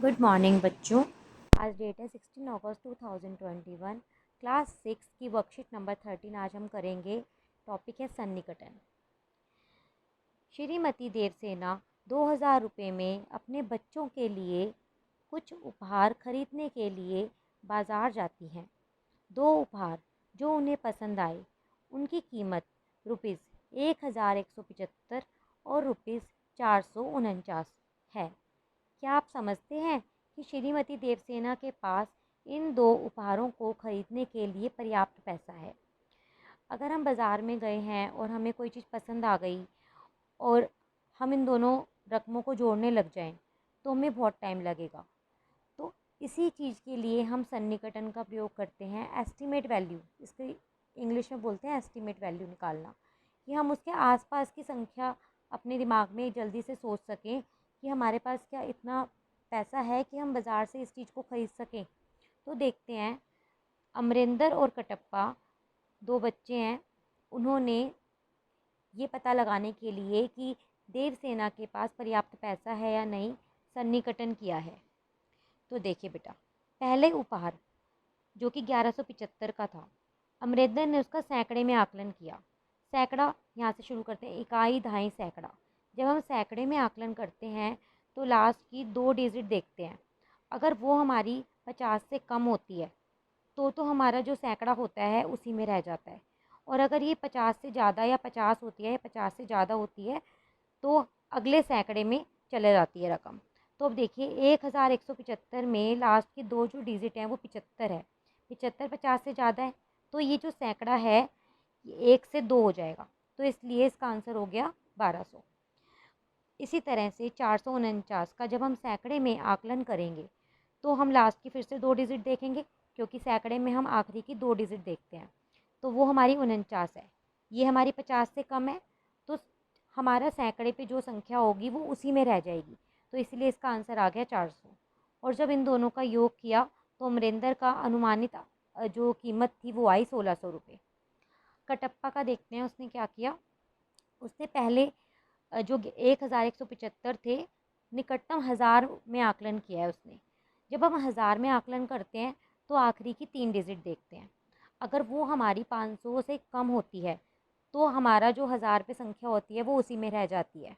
Good morning बच्चों। आज date है 16 अगस्त 2021। क्लास 6 की वर्कशीट नंबर 13 आज हम करेंगे। टॉपिक है सन्निकटन। श्रीमती देवसेना 2000 रुपये में अपने बच्चों के लिए कुछ उपहार खरीदने के लिए बाज़ार जाती हैं। दो उपहार जो उन्हें पसंद आए उनकी कीमत ₹1175 और ₹449 है। क्या आप समझते हैं कि श्रीमती देवसेना के पास इन दो उपहारों को खरीदने के लिए पर्याप्त पैसा है? अगर हम बाज़ार में गए हैं और हमें कोई चीज़ पसंद आ गई और हम इन दोनों रकमों को जोड़ने लग जाएं तो हमें बहुत टाइम लगेगा। तो इसी चीज़ के लिए हम सन्निकटन का प्रयोग करते हैं। एस्टिमेट वैल्यू, इसके इंग्लिश में बोलते हैं एस्टिमेट वैल्यू निकालना, कि हम उसके आसपास की संख्या अपने दिमाग में जल्दी से सोच सकें कि हमारे पास क्या इतना पैसा है कि हम बाज़ार से इस चीज़ को ख़रीद सकें। तो देखते हैं, अमरिंदर और कटप्पा दो बच्चे हैं। उन्होंने ये पता लगाने के लिए कि देवसेना के पास पर्याप्त पैसा है या नहीं, सन्निकटन किया है। तो देखिए बेटा, पहले उपहार जो कि 1175 का था, अमरिंदर ने उसका सैकड़े में आकलन किया। सैकड़ा यहाँ से शुरू करते हैं, इकाई दहाई सैकड़ा। जब हम सैकड़े में आकलन करते हैं तो लास्ट की 2 डिजिट देखते हैं। अगर वो हमारी 50 से कम होती है तो हमारा जो सैकड़ा होता है उसी में रह जाता है। और अगर ये 50 से ज़्यादा या 50 होती है या 50 से ज़्यादा होती है तो अगले सैकड़े में चले जाती है रकम। तो अब देखिए, 1175 में लास्ट की 2 जो डिजिट हैं वो 75 है। 75 50 से ज़्यादा है तो ये जो सैकड़ा है ये 1 से 2 हो जाएगा, तो इसलिए इसका आंसर हो गया 1200। इसी तरह से 449 का जब हम सैकड़े में आकलन करेंगे तो हम लास्ट की फिर से 2 डिजिट देखेंगे, क्योंकि सैकड़े में हम आखिरी की 2 डिजिट देखते हैं। तो वो हमारी 49 है। ये हमारी 50 से कम है तो हमारा सैकड़े पे जो संख्या होगी वो उसी में रह जाएगी, तो इसलिए इसका आंसर आ गया 400। और जब इन दोनों का योग किया तो अमरिंदर का अनुमानित जो कीमत थी वो आई 1600 रुपये। कटप्पा का देखते हैं, उसने क्या किया। उसने पहले जो 1175 थे, निकटतम हज़ार में आकलन किया है उसने। जब हम हज़ार में आकलन करते हैं तो आखिरी की 3 डिजिट देखते हैं। अगर वो हमारी 500 से कम होती है तो हमारा जो हज़ार पे संख्या होती है वो उसी में रह जाती है।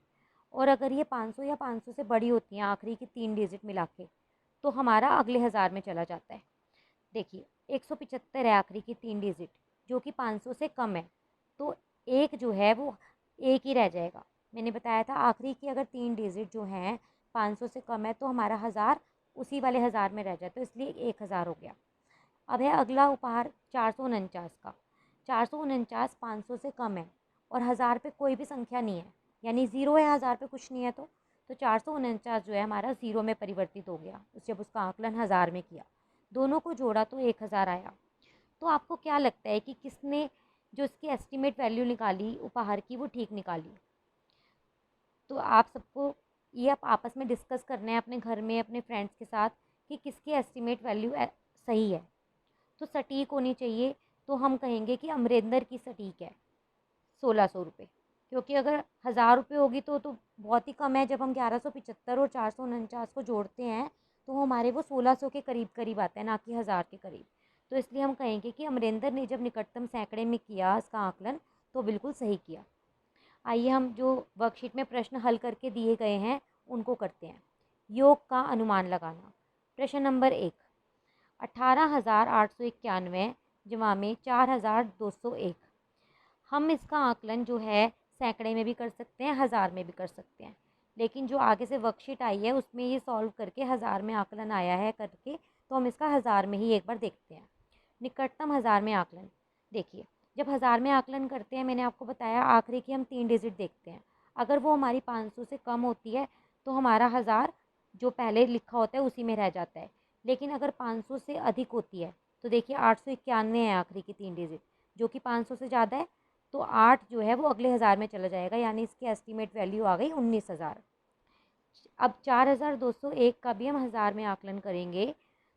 और अगर ये 500 या 500 से बड़ी होती हैं आखिरी की 3 डिजिट मिला के, तो हमारा अगले हज़ार में चला जाता है। देखिए, 175 है आखिरी की 3 डिजिट, जो कि 500 से कम है, तो एक जो है वो एक ही रह जाएगा। मैंने बताया था आखिरी की अगर 3 डिजिट जो हैं 500 से कम है तो हमारा हज़ार उसी वाले हज़ार में रह जाता है, तो इसलिए 1000 हो गया। अब है अगला उपहार 449 का। 449 500 से कम है और हज़ार पे कोई भी संख्या नहीं है, यानी ज़ीरो है, हज़ार पे कुछ नहीं है। तो 449 जो है हमारा ज़ीरो में परिवर्तित हो गया जब उसका आकलन हज़ार में किया। दोनों को जोड़ा तो 1000 आया। तो आपको क्या लगता है कि किसने जो इसकी एस्टिमेट वैल्यू निकाली उपहार की वो ठीक निकाली? तो आप सबको ये आप आपस में डिस्कस करना है अपने घर में अपने फ्रेंड्स के साथ कि किसकी एस्टिमेट वैल्यू सही है। तो सटीक होनी चाहिए, तो हम कहेंगे कि अमरिंदर की सटीक है 1600 रुपये, क्योंकि अगर 1000 रुपये होगी तो बहुत ही कम है। जब हम 1175 और 449 को जोड़ते हैं तो हमारे वो 1600 के करीब करीब आता है, ना कि 1000 के करीब। तो इसलिए हम कहेंगे कि अमरिंदर ने जब निकटतम सैकड़े में किया इसका आकलन तो बिल्कुल सही किया। आइए हम जो वर्कशीट में प्रश्न हल करके दिए गए हैं उनको करते हैं। योग का अनुमान लगाना। प्रश्न नंबर 1, 18,891 जमा में 4,201। हम इसका आकलन जो है सैकड़े में भी कर सकते हैं, हज़ार में भी कर सकते हैं, लेकिन जो आगे से वर्कशीट आई है उसमें ये सॉल्व करके हज़ार में आकलन आया है करके, तो हम इसका हज़ार में ही एक बार देखते हैं। निकटतम हज़ार में आकलन। देखिए, जब हज़ार में आकलन करते हैं मैंने आपको बताया आखिरी की हम 3 डिजिट देखते हैं। अगर वो हमारी 500 से कम होती है तो हमारा हज़ार जो पहले लिखा होता है उसी में रह जाता है। लेकिन अगर 500 से अधिक होती है तो देखिए 891 है आखिरी की 3 डिजिट, जो कि 500 से ज़्यादा है, तो 8 जो है वो अगले हज़ार में चला जाएगा, यानी इसकी एस्टीमेट वैल्यू आ गई 19,000। अब 4201 का भी हम हज़ार में आकलन करेंगे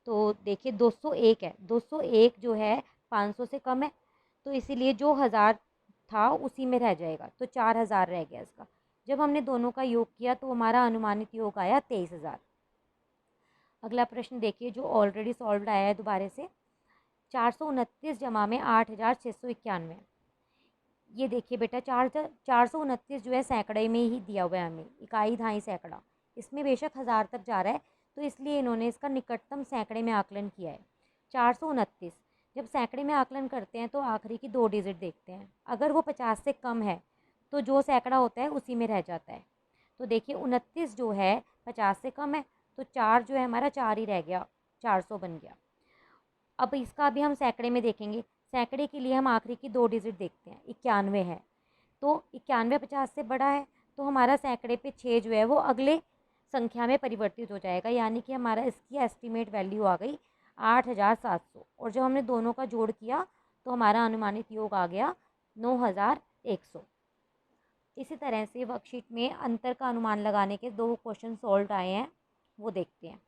तो देखिए 201 है, 201 जो है 500 से कम है, तो इसीलिए जो हज़ार था उसी में रह जाएगा, तो 4000 रह गया इसका। जब हमने दोनों का योग किया तो हमारा अनुमानित योग आया 23,000। अगला प्रश्न देखिए जो ऑलरेडी सॉल्व्ड आया है दोबारा से। 429 जमा में 8691। ये देखिए बेटा 429 जो है सैकड़े में ही दिया हुआ है हमें, इकाई दहाई सैकड़ा। इसमें बेशक हज़ार तक जा रहा है तो इसलिए इन्होंने इसका निकटतम सैकड़े में आकलन किया है। 429 जब सैकड़े में आकलन करते हैं तो आखिरी की 2 डिजिट देखते हैं। अगर वो 50 से कम है तो जो सैकड़ा होता है उसी में रह जाता है। तो देखिए 29 जो है 50 से कम है तो 4 जो है हमारा 4 ही रह गया, 400 बन गया। अब इसका भी हम सैकड़े में देखेंगे। सैकड़े के लिए हम आखिरी की 2 डिजिट देखते हैं। 91 है तो 91 50 से बड़ा है तो हमारा सैकड़े पे 6 जो है वो अगले संख्या में परिवर्तित हो जाएगा, यानी कि हमारा इसकी एस्टीमेट वैल्यू आ गई 8700। और जब हमने दोनों का जोड़ किया तो हमारा अनुमानित योग आ गया 9100। इसी तरह से वर्कशीट में अंतर का अनुमान लगाने के 2 क्वेश्चन सॉल्व आए हैं, वो देखते हैं।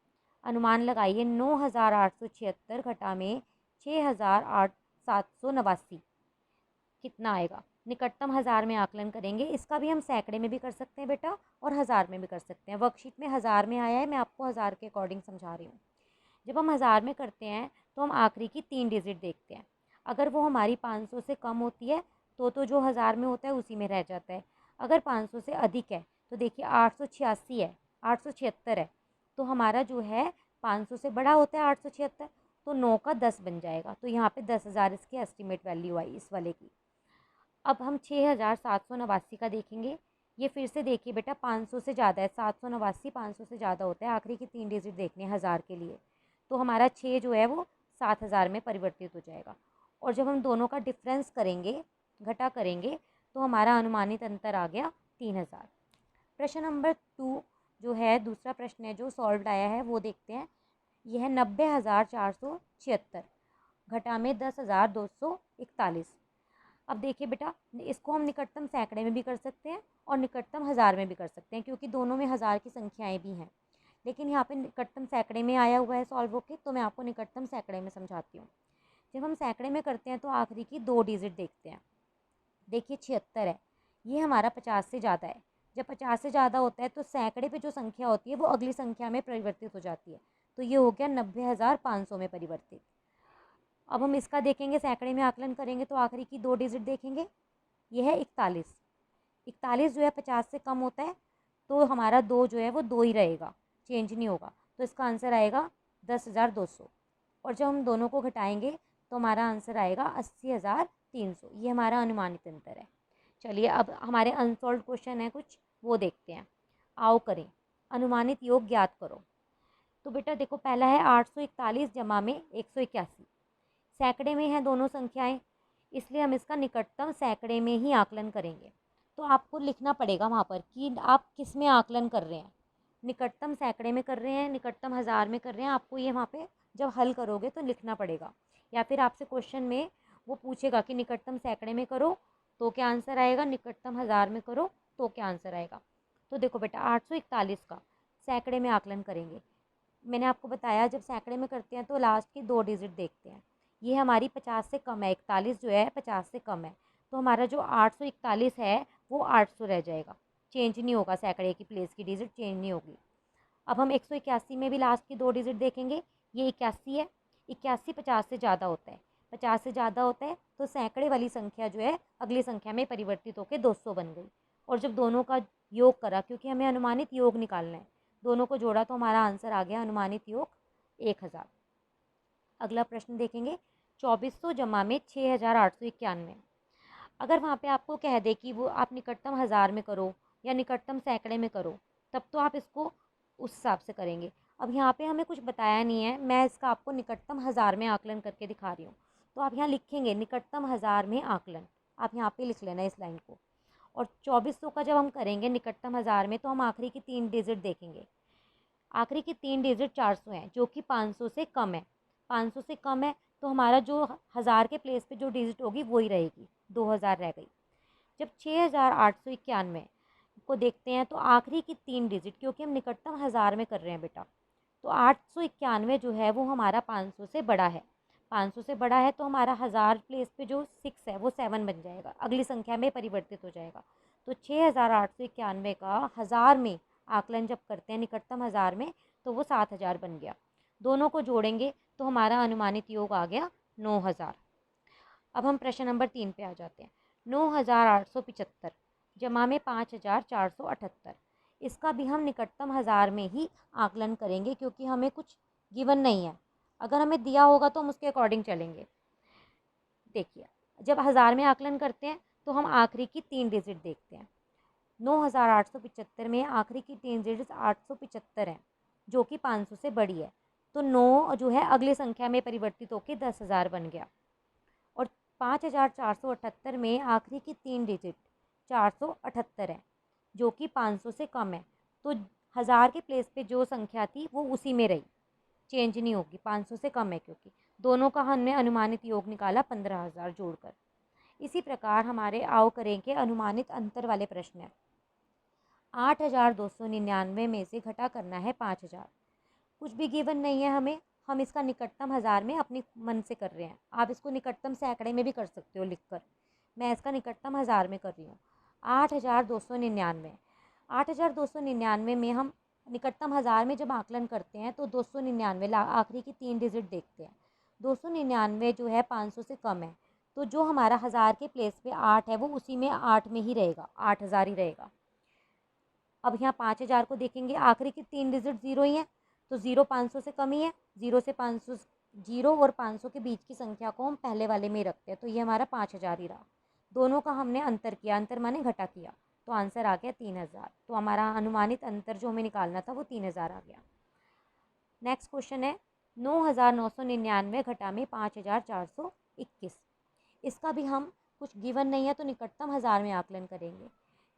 अनुमान लगाइए 9876 घटा में 6789 कितना आएगा। निकटतम हज़ार में आकलन करेंगे। इसका भी हम सैकड़े में भी कर सकते हैं बेटा और हज़ार में भी कर सकते हैं। वर्कशीट में हज़ार में आया है, मैं आपको हज़ार के अकॉर्डिंग समझा रही हूँ। जब हम हज़ार में करते हैं तो हम आखिरी की 3 डिजिट देखते हैं। अगर वो हमारी 500 से कम होती है तो जो हज़ार में होता है उसी में रह जाता है। अगर 500 से अधिक है तो देखिए 886 है, 876 है तो हमारा जो है 500 से बड़ा होता है 876 तो 9 का 10 बन जाएगा। तो यहाँ पे 10,000 इसकी एस्टीमेट वैल्यू आई इस वाले की। अब हम 6789 का देखेंगे। ये फिर से देखिए बेटा 500 से ज़्यादा है, 789 500 से ज़्यादा होता है। आखिरी की 3 डिजिट देखने हैं हज़ार के लिए तो हमारा 6 जो है वो 7000 में परिवर्तित हो जाएगा। और जब हम दोनों का डिफरेंस करेंगे, घटा करेंगे तो हमारा अनुमानित अंतर आ गया 3000। प्रश्न नंबर 2 जो है दूसरा प्रश्न है जो सॉल्व्ड आया है वो देखते हैं। यह है 90,476 घटा में 10,241। अब देखिए बेटा इसको हम निकटतम सैकड़े में भी कर सकते हैं और निकटतम हज़ार में भी कर सकते हैं क्योंकि दोनों में हज़ार की संख्याएं भी हैं। लेकिन यहाँ पे निकटतम सैकड़े में आया हुआ है सॉल्व होके तो मैं आपको निकटतम सैकड़े में समझाती हूँ। जब हम सैकड़े में करते हैं तो आखिरी की 2 डिजिट देखते हैं। देखिए 76 है, ये हमारा 50 से ज़्यादा है। जब 50 से ज़्यादा होता है तो सैकड़े पे जो संख्या होती है वो अगली संख्या में परिवर्तित हो जाती है। तो ये हो गया 90,500 में परिवर्तित। अब हम इसका देखेंगे, सैकड़े में आकलन करेंगे तो आखिरी की 2 डिजिट देखेंगे। ये है 41। 41 जो है 50 से कम होता है तो हमारा 2 जो है वो 2 ही रहेगा, चेंज नहीं होगा। तो इसका आंसर आएगा 10,200। और जब हम दोनों को घटाएंगे तो हमारा आंसर आएगा 80,300। ये हमारा अनुमानित अंतर है। चलिए अब हमारे अनसॉल्व क्वेश्चन है कुछ, वो देखते हैं। आओ करें। अनुमानित योग ज्ञात करो। तो बेटा देखो पहला है 841 जमा में 181। सैकड़े में हैं दोनों संख्याएं इसलिए हम इसका निकटतम सैकड़े में ही आकलन करेंगे। तो आपको लिखना पड़ेगा वहाँ पर कि आप किस में आकलन कर रहे हैं। निकटतम सैकड़े में कर रहे हैं, निकटतम हज़ार में कर रहे हैं, आपको ये वहाँ पे जब हल करोगे तो लिखना पड़ेगा। या फिर आपसे क्वेश्चन में वो पूछेगा कि निकटतम सैकड़े में करो तो क्या आंसर आएगा, निकटतम हज़ार में करो तो क्या आंसर आएगा। तो देखो बेटा 841 का सैकड़े में आकलन करेंगे। मैंने आपको बताया जब सैकड़े में करते हैं तो लास्ट की 2 डिजिट देखते हैं। ये हमारी 50 से कम है, 41 जो है 50 से कम है तो हमारा जो 841 है वो 800 रह जाएगा, चेंज नहीं होगा। सैकड़े की प्लेस की डिजिट चेंज नहीं होगी। अब हम 181 में भी लास्ट की 2 डिजिट देखेंगे। ये 81 है, 81 50 से ज़्यादा होता है। 50 से ज़्यादा होता है तो सैकड़े वाली संख्या जो है अगली संख्या में परिवर्तित होकर 200 बन गई। और जब दोनों का योग करा, क्योंकि हमें अनुमानित योग निकालना है, दोनों को जोड़ा तो हमारा आंसर आ गया अनुमानित योग 1000। अगला प्रश्न देखेंगे 2400 जमा में 6891। अगर वहाँ पे आपको कह दे कि वो आप निकटतम हज़ार में करो या निकटतम सैकड़े में करो तब तो आप इसको उस हिसाब से करेंगे। अब यहाँ पे हमें कुछ बताया नहीं है, मैं इसका आपको निकटतम हज़ार में आकलन करके दिखा रही हूँ। तो आप यहाँ लिखेंगे निकटतम हज़ार में आकलन, आप यहाँ पे लिख लेना इस लाइन को। और 2400 का जब हम करेंगे निकटतम हज़ार में तो हम आखिरी की 3 डिजिट देखेंगे। आखिरी की 3 डिजिट 400 हैं जो कि 500 से कम है। 500 से कम है तो हमारा जो हज़ार के प्लेस पे जो डिजिट होगी वही रहेगी, 2000 रह गई। जब 6891 को देखते हैं तो आखिरी की 3 डिजिट, क्योंकि हम निकटतम हज़ार में कर रहे हैं बेटा, तो 891 जो है वो हमारा 500 से बड़ा है। 500 से बड़ा है तो हमारा हज़ार प्लेस पे जो 6 है वो 7 बन जाएगा, अगली संख्या में परिवर्तित हो जाएगा। तो 6891 का हज़ार में आकलन जब करते हैं निकटतम हज़ार में तो वो 7000 बन गया। दोनों को जोड़ेंगे तो हमारा अनुमानित योग आ गया 9000। अब हम प्रश्न नंबर 3 पे आ जाते हैं। 9875 जमा में 5478, इसका भी हम निकटतम हज़ार में ही आकलन करेंगे क्योंकि हमें कुछ गिवन नहीं है। अगर हमें दिया होगा तो हम उसके अकॉर्डिंग चलेंगे। देखिए, जब हज़ार में आकलन करते हैं तो हम आखिरी की 3 डिजिट देखते हैं। 9875 में आखिरी की 3 डिजिट 875 है, जो कि 500 से बड़ी है। तो 9 जो है अगली संख्या में परिवर्तित होकर 10,000 बन गया। और 5478 में आखिरी की 3 डिजिट 478 है, जो कि 500 से कम है। तो हज़ार के प्लेस पे जो संख्या थी वो उसी में रही, चेंज नहीं होगी, 500 से कम है क्योंकि दोनों का हमने अनुमानित योग निकाला 15,000 जोड़कर। इसी प्रकार हमारे आओ करेंगे अनुमानित अंतर वाले प्रश्न है। 8,299 में से घटा करना है 5,000। कुछ भी गिवन नहीं है हमें, हम इसका निकटतम हज़ार में अपनी मन से कर रहे हैं। आप इसको निकटतम सैकड़े में भी कर सकते हो लिखकर, मैं इसका निकटतम हज़ार में कर रही हूँ। 8,299, 8,299 में हम निकटतम हज़ार में जब आकलन करते हैं तो 299 आखिरी की 3 डिजिट देखते हैं। 299 जो है 500 से कम है, तो जो हमारा हज़ार के प्लेस पे 8 है वो उसी में 8 में ही रहेगा, 8,000 ही रहेगा। अब यहाँ 5,000 को देखेंगे, आखिरी की 3 डिजिट 0 ही है, तो 0 500 से कम ही है। 0 से 500, 0 और 500 के बीच की संख्या को हम पहले वाले में ही रखते हैं, तो ये हमारा 5,000 ही रहा। दोनों का हमने अंतर किया, अंतर माने घटा किया, तो आंसर आ गया 3,000। तो हमारा अनुमानित अंतर जो हमें निकालना था वो 3,000 आ गया। नेक्स्ट क्वेश्चन है 9,999 घटा में 5,421, इसका भी हम कुछ गिवन नहीं है तो निकटतम हज़ार में आकलन करेंगे।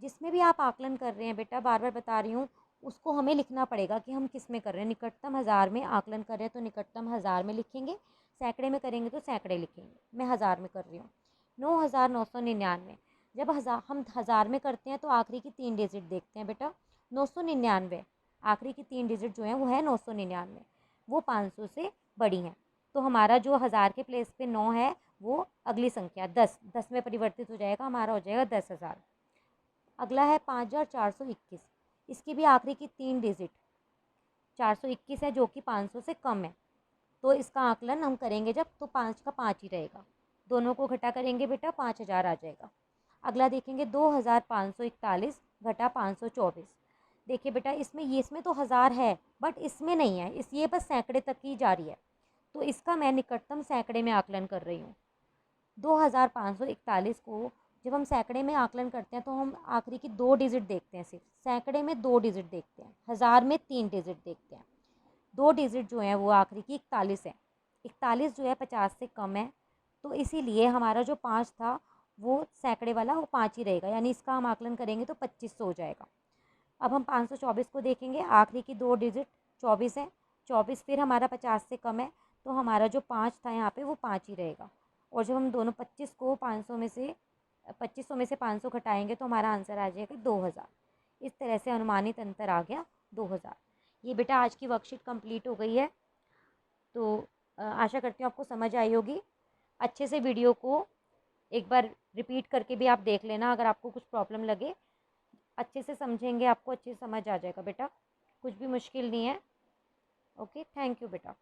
जिसमें भी आप आकलन कर रहे हैं बेटा, बार बार बता रही हूँ, उसको हमें लिखना पड़ेगा कि हम किस में कर रहे हैं। निकटतम हज़ार में आकलन कर रहे हैं तो निकटतम हज़ार में लिखेंगे, सैकड़े में करेंगे तो सैकड़े लिखेंगे। मैं हज़ार में कर रही हूँ। 9,999 जब हम हज़ार में करते हैं तो आखिरी की 3 डिजिट देखते हैं बेटा। 999 आखिरी की 3 डिजिट जो है वो है 999, वो 500 से बड़ी हैं। तो हमारा जो हज़ार के प्लेस पे 9 है वो अगली संख्या 10 में परिवर्तित हो जाएगा, हमारा हो जाएगा 10,000। अगला है 5,421, इसकी भी आखिरी की 3 डिजिट 421 है, जो कि 500 से कम है। तो इसका आकलन हम करेंगे जब, तो 5 का 5 ही रहेगा। दोनों को घटा करेंगे बेटा, 5,000 आ जाएगा। अगला देखेंगे 2,541 घटा 524। देखिए बेटा, इसमें तो हज़ार है बट इसमें नहीं है, ये बस सैकड़े तक ही जा रही है, तो इसका मैं निकटतम सैकड़े में आकलन कर रही हूँ। 2,541 को जब हम सैकड़े में आकलन करते हैं तो हम आखिरी की 2 डिजिट देखते हैं, सिर्फ सैकड़े में 2 डिजिट देखते हैं, हज़ार में 3 डिजिट देखते हैं। 2 डिजिट जो है वो आखिरी की 41 है। 41 जो है 50 से कम है, तो इसीलिए हमारा जो 5 था वो सैकड़े वाला वो 5 ही रहेगा, यानी इसका हम आकलन करेंगे तो 2500 हो जाएगा। अब हम 524 को देखेंगे, आखिरी की 2 डिजिट 24 है, 24 फिर हमारा 50 से कम है, तो हमारा जो 5 था यहाँ पे वो 5 ही रहेगा। और जब हम दोनों 25 को 500 में से 2500 में से 500 घटाएंगे तो हमारा आंसर आ जाएगा 2,000। इस तरह से अनुमानित अंतर आ गया 2,000। ये बेटा आज की वर्कशीट कंप्लीट हो गई है, तो आशा करती हूँ आपको समझ आई होगी। अच्छे से वीडियो को एक बार रिपीट करके भी आप देख लेना, अगर आपको कुछ प्रॉब्लम लगे। अच्छे से समझेंगे आपको अच्छे से समझ आ जाएगा बेटा, कुछ भी मुश्किल नहीं है। ओके, थैंक यू बेटा।